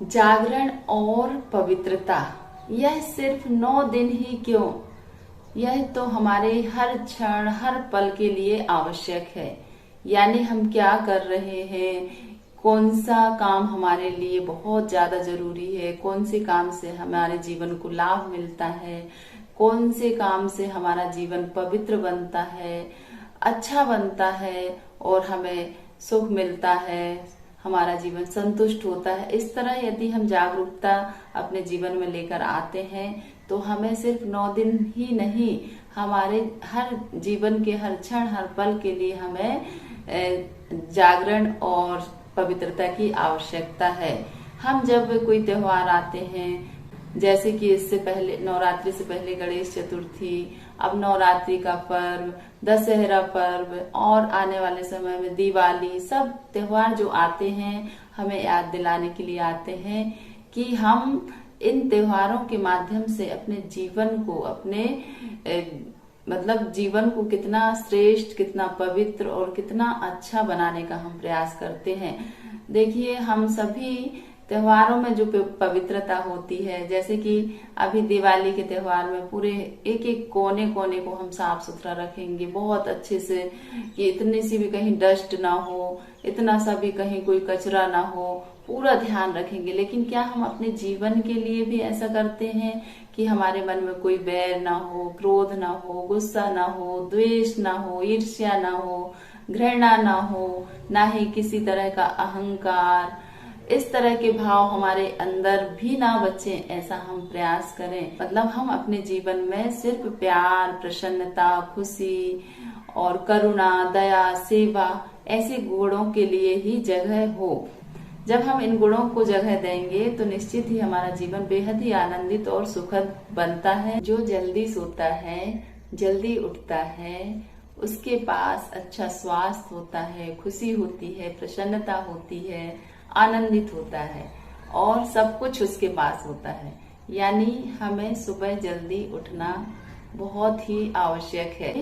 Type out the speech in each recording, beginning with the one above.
जागरण और पवित्रता, यह सिर्फ 9 दिन ही क्यों, यह तो हमारे हर क्षण हर पल के लिए आवश्यक है। यानी हम क्या कर रहे हैं, कौन सा काम हमारे लिए बहुत ज्यादा जरूरी है, कौन से काम से हमारे जीवन को लाभ मिलता है, कौन से काम से हमारा जीवन पवित्र बनता है, अच्छा बनता है और हमें सुख मिलता है, हमारा जीवन संतुष्ट होता है। इस तरह यदि हम जागरूकता अपने जीवन में लेकर आते हैं तो हमें सिर्फ 9 दिन ही नहीं, हमारे हर जीवन के हर क्षण हर पल के लिए हमें जागरण और पवित्रता की आवश्यकता है। हम जब कोई त्योहार आते हैं, जैसे कि इससे पहले नवरात्रि से पहले गणेश चतुर्थी, अब नवरात्रि का पर्व, दशहरा पर्व और आने वाले समय में दिवाली, सब त्योहार जो आते हैं हमें याद दिलाने के लिए आते हैं कि हम इन त्योहारों के माध्यम से अपने जीवन को जीवन को कितना श्रेष्ठ, कितना पवित्र और कितना अच्छा बनाने का हम प्रयास करते हैं। देखिए, हम सभी त्योहारों में जो पवित्रता होती है, जैसे कि अभी दिवाली के त्योहार में पूरे एक एक कोने कोने को हम साफ सुथरा रखेंगे बहुत अच्छे से, कि इतनी सी भी कहीं डस्ट ना हो, इतना सा भी कहीं कोई कचरा ना हो, पूरा ध्यान रखेंगे। लेकिन क्या हम अपने जीवन के लिए भी ऐसा करते हैं कि हमारे मन में कोई बैर ना हो, क्रोध ना हो, गुस्सा ना हो, द्वेष ना हो, ईर्ष्या ना हो, घृणा ना हो, ना ही किसी तरह का अहंकार, इस तरह के भाव हमारे अंदर भी ना बचे, ऐसा हम प्रयास करें। हम अपने जीवन में सिर्फ प्यार, प्रसन्नता, खुशी और करुणा, दया, सेवा ऐसे गुणों के लिए ही जगह हो। जब हम इन गुणों को जगह देंगे तो निश्चित ही हमारा जीवन बेहद ही आनंदित और सुखद बनता है। जो जल्दी सोता है, जल्दी उठता है, उसके पास अच्छा स्वास्थ्य होता है, खुशी होती है, प्रसन्नता होती है, आनंदित होता है और सब कुछ उसके पास होता है। यानी हमें सुबह जल्दी उठना बहुत ही आवश्यक है।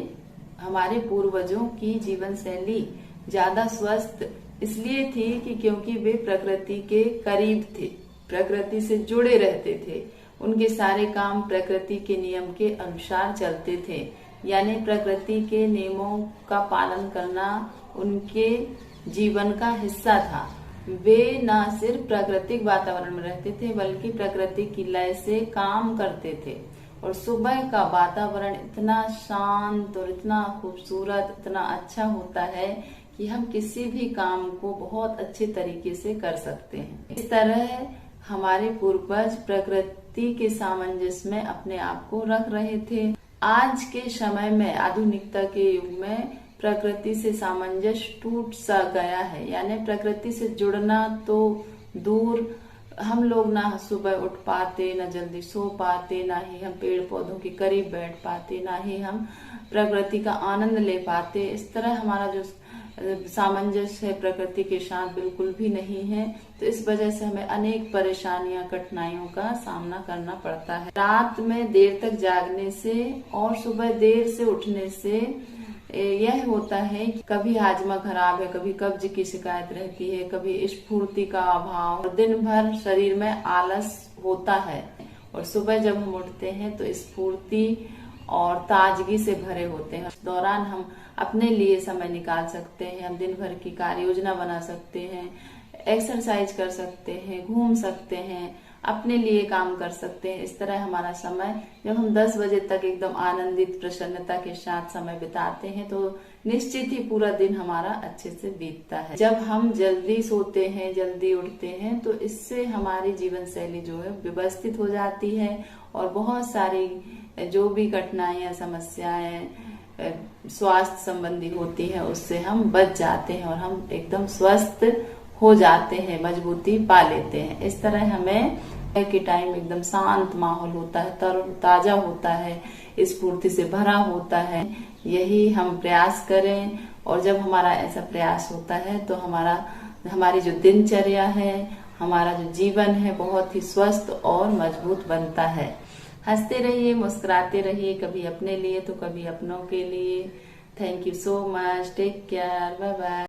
हमारे पूर्वजों की जीवन शैली ज्यादा स्वस्थ इसलिए थी कि क्योंकि वे प्रकृति के करीब थे, प्रकृति से जुड़े रहते थे, उनके सारे काम प्रकृति के नियम के अनुसार चलते थे। यानी प्रकृति के नियमों का पालन करना उनके जीवन का हिस्सा था। वे न सिर्फ प्राकृतिक वातावरण में रहते थे बल्कि प्रकृति की लय से काम करते थे। और सुबह का वातावरण इतना शांत और इतना खूबसूरत, इतना अच्छा होता है कि हम किसी भी काम को बहुत अच्छे तरीके से कर सकते हैं। इस तरह हमारे पूर्वज प्रकृति के सामंजस्य में अपने आप को रख रहे थे। आज के समय में, आधुनिकता के युग में प्रकृति से सामंजस्य टूट सा गया है। यानी प्रकृति से जुड़ना तो दूर, हम लोग ना सुबह उठ पाते, ना जल्दी सो पाते, ना ही हम पेड़ पौधों के करीब बैठ पाते, ना ही हम प्रकृति का आनंद ले पाते। इस तरह हमारा जो सामंजस्य है प्रकृति के साथ बिल्कुल भी नहीं है। तो इस वजह से हमें अनेक परेशानियां, कठिनाइयों का सामना करना पड़ता है। रात में देर तक जागने से और सुबह देर से उठने से यह होता है कि कभी हाजमा खराब है, कभी कब्ज की शिकायत रहती है, कभी स्फूर्ति का अभाव, और दिन भर शरीर में आलस होता है। और सुबह जब हम उठते हैं तो स्फूर्ति और ताजगी से भरे होते हैं। इस दौरान हम अपने लिए समय निकाल सकते हैं, हम दिन भर की कार्य योजना बना सकते हैं, एक्सरसाइज कर सकते हैं, घूम सकते हैं, अपने लिए काम कर सकते हैं। इस तरह हमारा समय, जब हम 10 बजे तक एकदम आनंदित प्रसन्नता के साथ समय बिताते हैं तो निश्चित ही पूरा दिन हमारा अच्छे से बीतता है। जब हम जल्दी सोते हैं, जल्दी उठते हैं तो इससे हमारी जीवन शैली जो है व्यवस्थित हो जाती है और बहुत सारी जो भी कठिनाइयां, समस्याएं स्वास्थ्य संबंधी होती है उससे हम बच जाते हैं और हम एकदम स्वस्थ हो जाते हैं, मजबूती पा लेते हैं। इस तरह हमें के टाइम एकदम शांत माहौल होता है, ताजा होता है, स्फूर्ति से भरा होता है। यही हम प्रयास करें और जब हमारा ऐसा प्रयास होता है तो हमारी जो दिनचर्या है, हमारा जो जीवन है बहुत ही स्वस्थ और मजबूत बनता है। हंसते रहिए, मुस्कुराते रहिए, कभी अपने लिए तो कभी अपनों के लिए। Thank you so much, take care, bye bye.